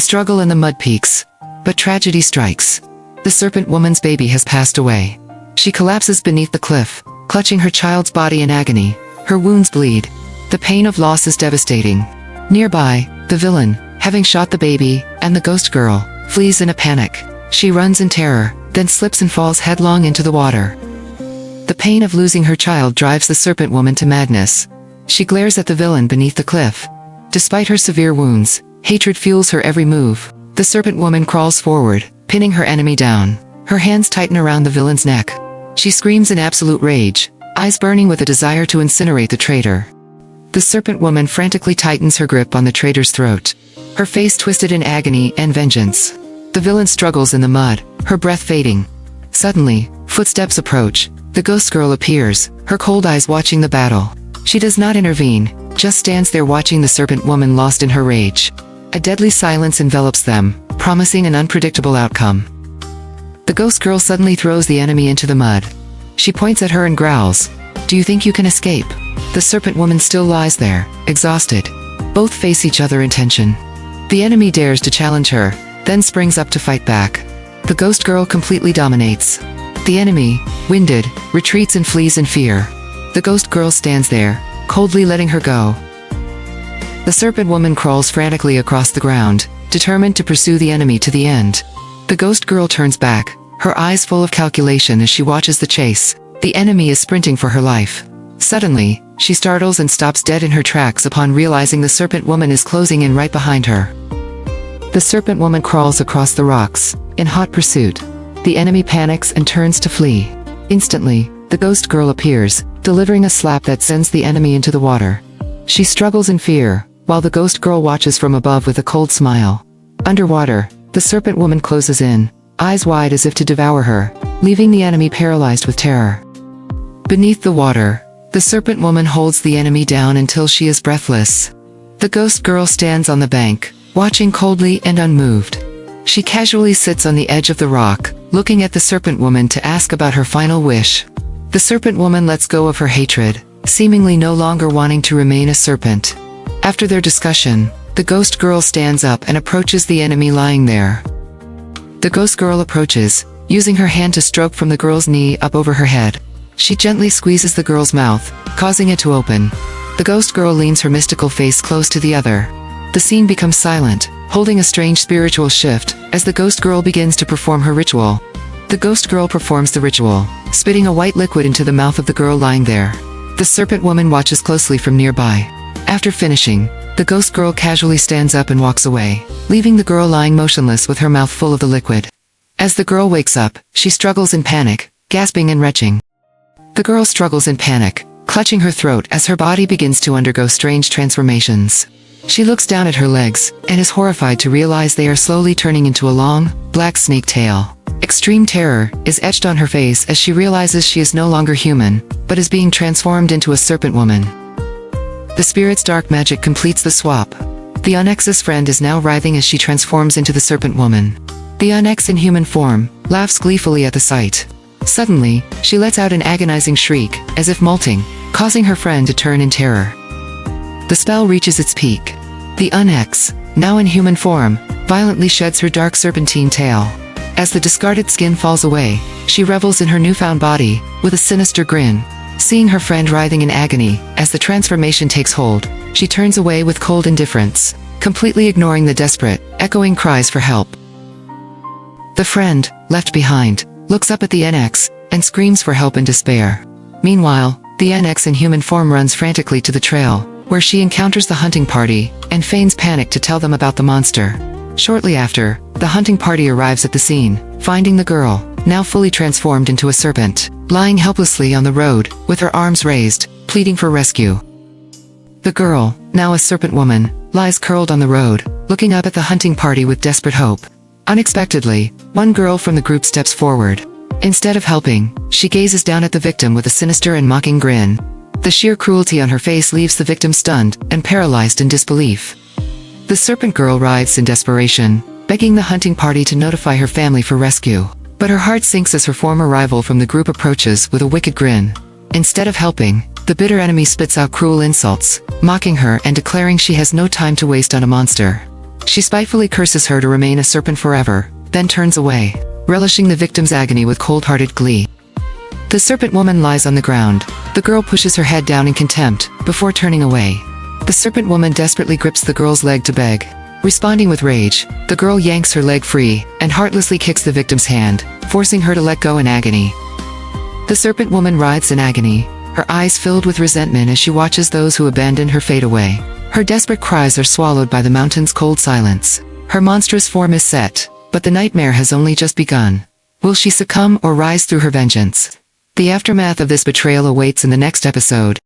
The struggle in the mud peaks. But tragedy strikes. The Serpent Woman's baby has passed away. She collapses beneath the cliff, clutching her child's body in agony. Her wounds bleed. The pain of loss is devastating. Nearby, the villain, having shot the baby, and the ghost girl, flees in a panic. She runs in terror, then slips and falls headlong into the water. The pain of losing her child drives the Serpent Woman to madness. She glares at the villain beneath the cliff. Despite her severe wounds, hatred fuels her every move. The Serpent Woman crawls forward, pinning her enemy down. Her hands tighten around the villain's neck. She screams in absolute rage, eyes burning with a desire to incinerate the traitor. The Serpent Woman frantically tightens her grip on the traitor's throat, her face twisted in agony and vengeance. The villain struggles in the mud, her breath fading. Suddenly, footsteps approach. The ghost girl appears, her cold eyes watching the battle. She does not intervene, just stands there watching the Serpent Woman lost in her rage. A deadly silence envelops them, promising an unpredictable outcome. The ghost girl suddenly throws the enemy into the mud. She points at her and growls, "Do you think you can escape?" The Serpent Woman still lies there, exhausted. Both face each other in tension. The enemy dares to challenge her, then springs up to fight back. The ghost girl completely dominates. The enemy, winded, retreats and flees in fear. The ghost girl stands there, coldly letting her go. The Serpent Woman crawls frantically across the ground, determined to pursue the enemy to the end. The ghost girl turns back, her eyes full of calculation as she watches the chase. The enemy is sprinting for her life. Suddenly, she startles and stops dead in her tracks upon realizing the Serpent Woman is closing in right behind her. The Serpent Woman crawls across the rocks, in hot pursuit. The enemy panics and turns to flee. Instantly, the ghost girl appears, delivering a slap that sends the enemy into the water. She struggles in fear, while the ghost girl watches from above with a cold smile. Underwater, the Serpent Woman closes in, eyes wide as if to devour her, leaving the enemy paralyzed with terror. Beneath the water, the Serpent Woman holds the enemy down until she is breathless. The ghost girl stands on the bank, watching coldly and unmoved. She casually sits on the edge of the rock, looking at the Serpent Woman to ask about her final wish. The Serpent Woman lets go of her hatred, seemingly no longer wanting to remain a serpent. After their discussion, the ghost girl stands up and approaches the enemy lying there. The ghost girl approaches, using her hand to stroke from the girl's knee up over her head. She gently squeezes the girl's mouth, causing it to open. The ghost girl leans her mystical face close to the other. The scene becomes silent, holding a strange spiritual shift, as the ghost girl begins to perform her ritual. The ghost girl performs the ritual, spitting a white liquid into the mouth of the girl lying there. The Serpent Woman watches closely from nearby. After finishing, the ghost girl casually stands up and walks away, leaving the girl lying motionless with her mouth full of the liquid. As the girl wakes up, she struggles in panic, gasping and retching. The girl struggles in panic, clutching her throat as her body begins to undergo strange transformations. She looks down at her legs, and is horrified to realize they are slowly turning into a long, black snake tail. Extreme terror is etched on her face as she realizes she is no longer human, but is being transformed into a Serpent Woman. The spirit's dark magic completes the swap. The Onyx's friend is now writhing as she transforms into the Serpent Woman. The Onyx in human form laughs gleefully at the sight. Suddenly, she lets out an agonizing shriek, as if molting, causing her friend to turn in terror. The spell reaches its peak. The Onyx, now in human form, violently sheds her dark serpentine tail. As the discarded skin falls away, she revels in her newfound body, with a sinister grin. Seeing her friend writhing in agony, as the transformation takes hold, she turns away with cold indifference, completely ignoring the desperate, echoing cries for help. The friend, left behind, looks up at the NX, and screams for help in despair. Meanwhile, the NX in human form runs frantically to the trail, where she encounters the hunting party, and feigns panic to tell them about the monster. Shortly after, the hunting party arrives at the scene, finding the girl, now fully transformed into a serpent, lying helplessly on the road, with her arms raised, pleading for rescue. The girl, now a Serpent Woman, lies curled on the road, looking up at the hunting party with desperate hope. Unexpectedly, one girl from the group steps forward. Instead of helping, she gazes down at the victim with a sinister and mocking grin. The sheer cruelty on her face leaves the victim stunned and paralyzed in disbelief. The serpent girl writhes in desperation, begging the hunting party to notify her family for rescue. But her heart sinks as her former rival from the group approaches with a wicked grin. Instead of helping, the bitter enemy spits out cruel insults, mocking her and declaring she has no time to waste on a monster. She spitefully curses her to remain a serpent forever, then turns away, relishing the victim's agony with cold-hearted glee. The Serpent Woman lies on the ground. The girl pushes her head down in contempt, before turning away. The Serpent Woman desperately grips the girl's leg to beg. Responding with rage, the girl yanks her leg free, and heartlessly kicks the victim's hand, forcing her to let go in agony. The Serpent Woman writhes in agony, her eyes filled with resentment as she watches those who abandoned her fade away. Her desperate cries are swallowed by the mountain's cold silence. Her monstrous form is set, but the nightmare has only just begun. Will she succumb or rise through her vengeance? The aftermath of this betrayal awaits in the next episode.